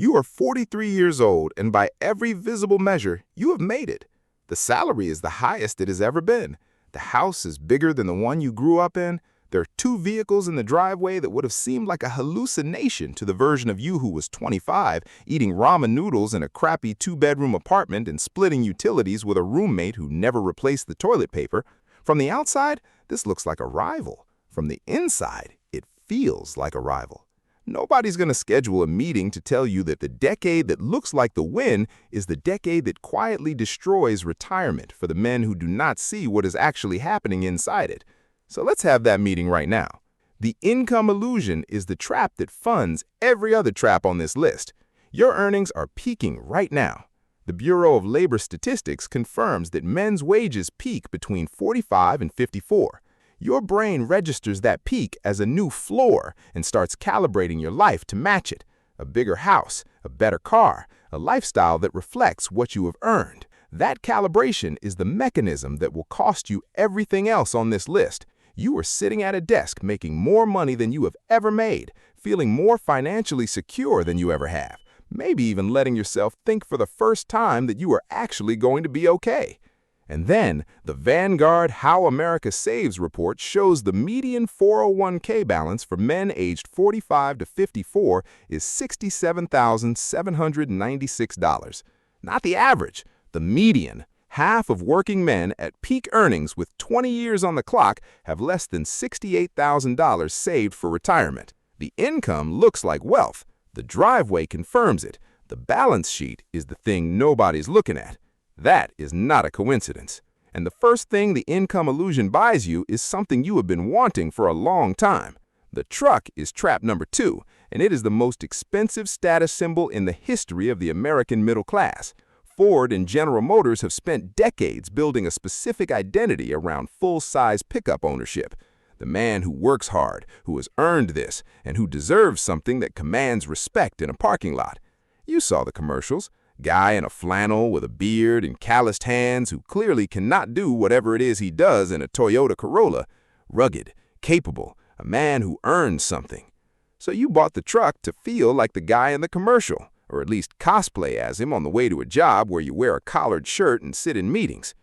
You are 43 years old, and by every visible measure, you have made it. The salary is the highest it has ever been. The house is bigger than the one you grew up in. There are two vehicles in the driveway that would have seemed like a hallucination to the version of you who was 25, eating ramen noodles in a crappy two-bedroom apartment and splitting utilities with a roommate who never replaced the toilet paper. From the outside, this looks like a rival. From the inside, it feels like a rival. Nobody's going to schedule a meeting to tell you that the decade that looks like the win is the decade that quietly destroys retirement for the men who do not see what is actually happening inside it. So let's have that meeting right now. The income illusion is the trap that funds every other trap on this list. Your earnings are peaking right now. The Bureau of Labor Statistics confirms that men's wages peak between 45 and 54. Your brain registers that peak as a new floor and starts calibrating your life to match it. A bigger house, a better car, a lifestyle that reflects what you have earned. That calibration is the mechanism that will cost you everything else on this list. You are sitting at a desk making more money than you have ever made, feeling more financially secure than you ever have, maybe even letting yourself think for the first time that you are actually going to be okay. And then, the Vanguard How America Saves report shows the median 401k balance for men aged 45 to 54 is $67,796. Not the average, the median. Half of working men at peak earnings with 20 years on the clock have less than $68,000 saved for retirement. The income looks like wealth. The driveway confirms it. The balance sheet is the thing nobody's looking at. That is not a coincidence. And the first thing the income illusion buys you is something you have been wanting for a long time. The truck is trap number 2, and it is the most expensive status symbol in the history of the American middle class. Ford and General Motors have spent decades building a specific identity around full-size pickup ownership. The man who works hard, who has earned this, and who deserves something that commands respect in a parking lot. You saw the commercials. Guy in a flannel with a beard and calloused hands who clearly cannot do whatever it is he does in a Toyota Corolla. Rugged, capable, a man who earns something. So you bought the truck to feel like the guy in the commercial, or at least cosplay as him on the way to a job where you wear a collared shirt and sit in meetings.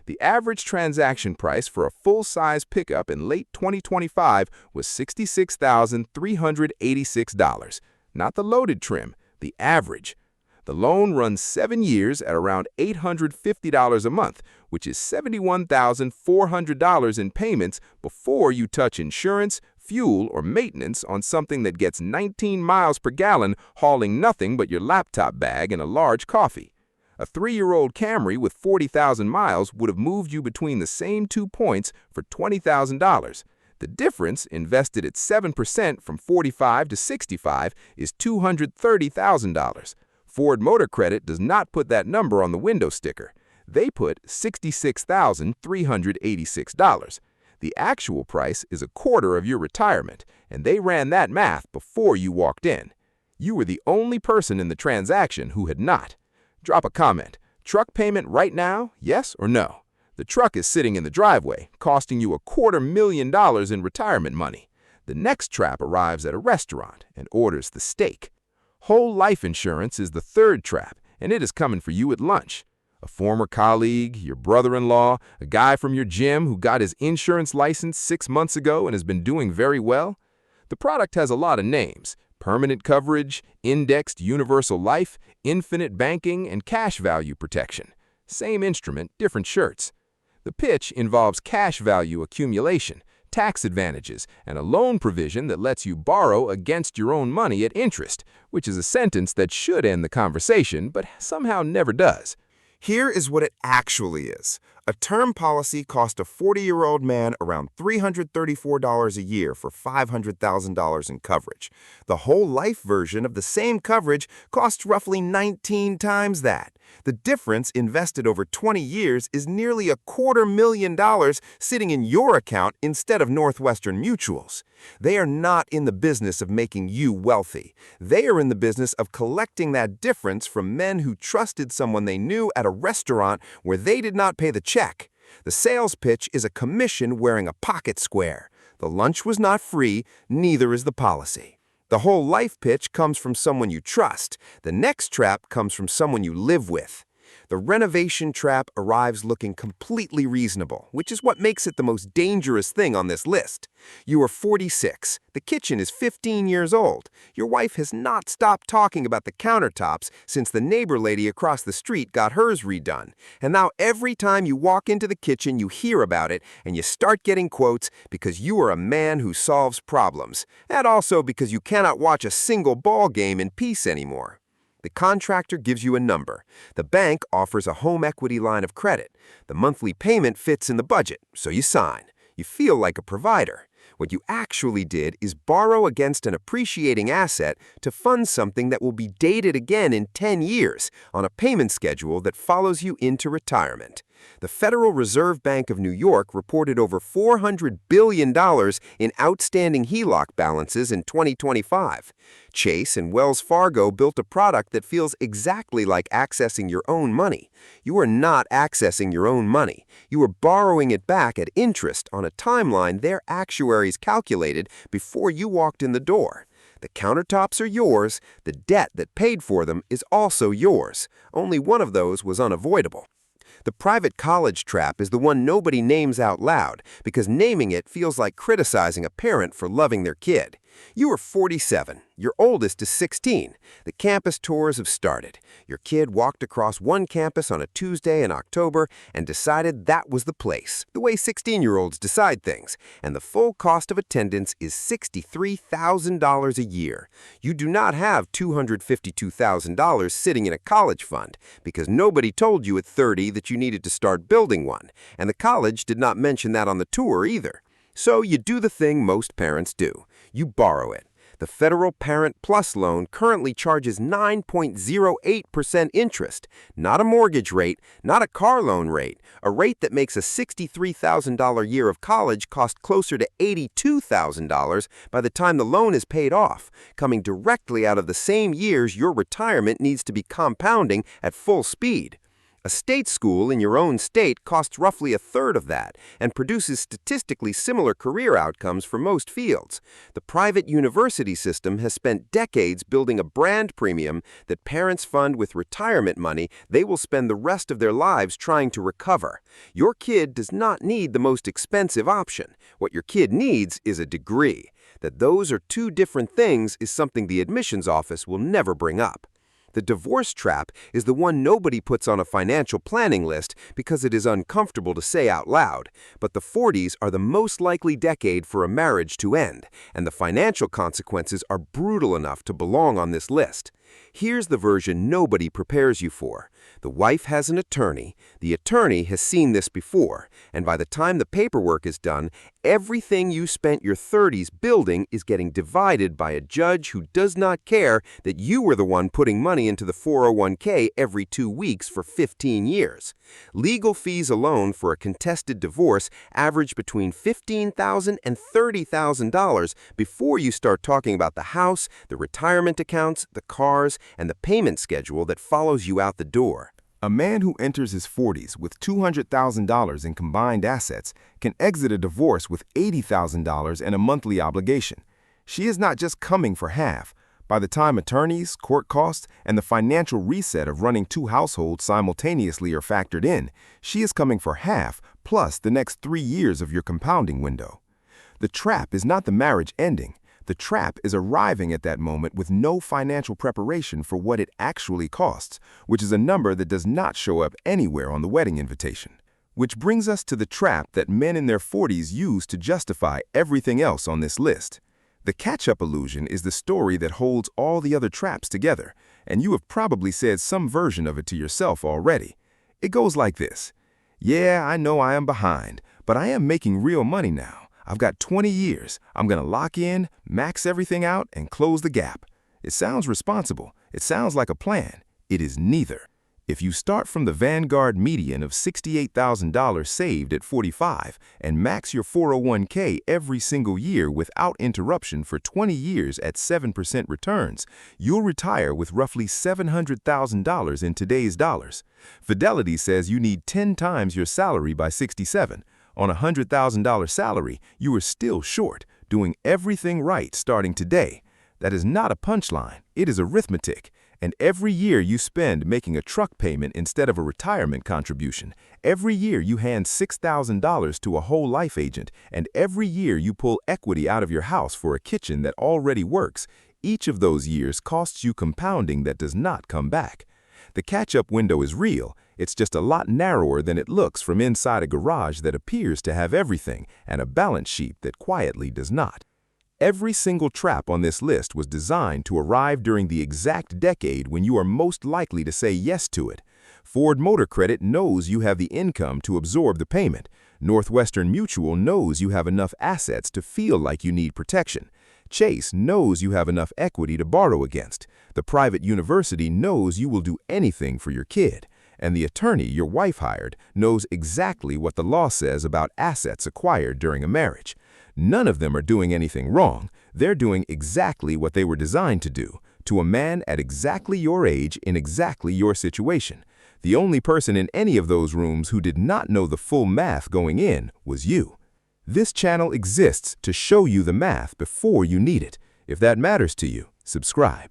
The average transaction price for a full-size pickup in late 2025 was $66,386. Not the loaded trim, the average. The loan runs 7 years at around $850 a month, which is $71,400 in payments before you touch insurance, fuel, or maintenance on something that gets 19 miles per gallon hauling nothing but your laptop bag and a large coffee. A 3-year-old Camry with 40,000 miles would have moved you between the same 2 points for $20,000. The difference, invested at 7% from 45 to 65, is $230,000. Ford Motor Credit does not put that number on the window sticker. They put $66,386. The actual price is a quarter of your retirement, and they ran that math before you walked in. You were the only person in the transaction who had not. Drop a comment. Truck payment right now, yes or no? The truck is sitting in the driveway, costing you $250,000 in retirement money. The next trap arrives at a restaurant and orders the steak. Whole life insurance is the third trap, and it is coming for you at lunch. A former colleague, your brother-in-law, a guy from your gym who got his insurance license 6 months ago and has been doing very well. The product has a lot of names: permanent coverage, indexed universal life, infinite banking, and cash value protection. Same instrument, different shirts. The pitch involves cash value accumulation, tax advantages, and a loan provision that lets you borrow against your own money at interest, which is a sentence that should end the conversation, but somehow never does. Here is what it actually is. A term policy cost a 40-year-old man around $334 a year for $500,000 in coverage. The whole life version of the same coverage costs roughly 19 times that. The difference, invested over 20 years, is nearly $250,000 sitting in your account instead of Northwestern Mutual's. They are not in the business of making you wealthy. They are in the business of collecting that difference from men who trusted someone they knew at a restaurant where they did not pay the check. The sales pitch is a commission wearing a pocket square. The lunch was not free, neither is the policy. The whole life pitch comes from someone you trust. The next trap comes from someone you live with. The renovation trap arrives looking completely reasonable, which is what makes it the most dangerous thing on this list. You are 46. The kitchen is 15 years old. Your wife has not stopped talking about the countertops since the neighbor lady across the street got hers redone. And now every time you walk into the kitchen, you hear about it and you start getting quotes because you are a man who solves problems. And also because you cannot watch a single ball game in peace anymore. The contractor gives you a number. The bank offers a home equity line of credit. The monthly payment fits in the budget, so you sign. You feel like a provider. What you actually did is borrow against an appreciating asset to fund something that will be dated again in 10 years on a payment schedule that follows you into retirement. The Federal Reserve Bank of New York reported over $400 billion in outstanding HELOC balances in 2025. Chase and Wells Fargo built a product that feels exactly like accessing your own money. You are not accessing your own money. You are borrowing it back at interest on a timeline their actuaries calculated before you walked in the door. The countertops are yours. The debt that paid for them is also yours. Only one of those was unavoidable. The private college trap is the one nobody names out loud because naming it feels like criticizing a parent for loving their kid. You are 47. Your oldest is 16. The campus tours have started. Your kid walked across one campus on a Tuesday in October and decided that was the place, the way 16-year-olds decide things. And the full cost of attendance is $63,000 a year. You do not have $252,000 sitting in a college fund because nobody told you at 30 that you needed to start building one. And the college did not mention that on the tour either. So you do the thing most parents do. You borrow it. The Federal Parent Plus loan currently charges 9.08% interest, not a mortgage rate, not a car loan rate, a rate that makes a $63,000 year of college cost closer to $82,000 by the time the loan is paid off, coming directly out of the same years your retirement needs to be compounding at full speed. A state school in your own state costs roughly a third of that and produces statistically similar career outcomes for most fields. The private university system has spent decades building a brand premium that parents fund with retirement money they will spend the rest of their lives trying to recover. Your kid does not need the most expensive option. What your kid needs is a degree. That those are two different things is something the admissions office will never bring up. The divorce trap is the one nobody puts on a financial planning list because it is uncomfortable to say out loud, but the 40s are the most likely decade for a marriage to end, and the financial consequences are brutal enough to belong on this list. Here's the version nobody prepares you for. The wife has an attorney, the attorney has seen this before, and by the time the paperwork is done, everything you spent your 30s building is getting divided by a judge who does not care that you were the one putting money into the 401k every 2 weeks for 15 years. Legal fees alone for a contested divorce average between $15,000 and $30,000 before you start talking about the house, the retirement accounts, the cars, and the payment schedule that follows you out the door. A man who enters his 40s with $200,000 in combined assets can exit a divorce with $80,000 and a monthly obligation. She is not just coming for half. By the time attorneys, court costs, and the financial reset of running two households simultaneously are factored in, she is coming for half plus the next 3 years of your compounding window. The trap is not the marriage ending. The trap is arriving at that moment with no financial preparation for what it actually costs, which is a number that does not show up anywhere on the wedding invitation. Which brings us to the trap that men in their 40s use to justify everything else on this list. The catch-up illusion is the story that holds all the other traps together, and you have probably said some version of it to yourself already. It goes like this. Yeah, I know I am behind, but I am making real money now. I've got 20 years. I'm going to lock in, max everything out, and close the gap. It sounds responsible. It sounds like a plan. It is neither. If you start from the Vanguard median of $68,000 saved at 45 and max your 401k every single year without interruption for 20 years at 7% returns, you'll retire with roughly $700,000 in today's dollars. Fidelity says you need 10 times your salary by 67. On a $100,000 salary, you are still short, doing everything right starting today. That is not a punchline, it is arithmetic. And every year you spend making a truck payment instead of a retirement contribution, every year you hand $6,000 to a whole life agent, and every year you pull equity out of your house for a kitchen that already works, each of those years costs you compounding that does not come back. The catch-up window is real, it's just a lot narrower than it looks from inside a garage that appears to have everything and a balance sheet that quietly does not. Every single trap on this list was designed to arrive during the exact decade when you are most likely to say yes to it. Ford Motor Credit knows you have the income to absorb the payment. Northwestern Mutual knows you have enough assets to feel like you need protection. Chase knows you have enough equity to borrow against. The private university knows you will do anything for your kid. And the attorney your wife hired knows exactly what the law says about assets acquired during a marriage. None of them are doing anything wrong. They're doing exactly what they were designed to do, to a man at exactly your age in exactly your situation. The only person in any of those rooms who did not know the full math going in was you. This channel exists to show you the math before you need it. If that matters to you, subscribe.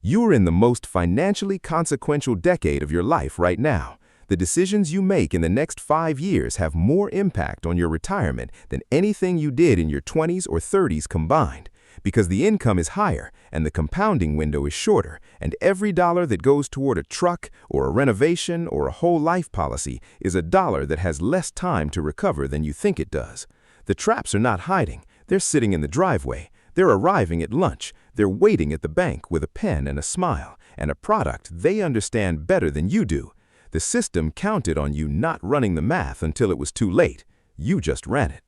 You're in the most financially consequential decade of your life right now. The decisions you make in the next 5 years have more impact on your retirement than anything you did in your 20s or 30s combined, because the income is higher and the compounding window is shorter, and every dollar that goes toward a truck or a renovation or a whole life policy is a dollar that has less time to recover than you think it does. The traps are not hiding, they're sitting in the driveway, they're arriving at lunch, they're waiting at the bank with a pen and a smile, and a product they understand better than you do. The system counted on you not running the math until it was too late. You just ran it.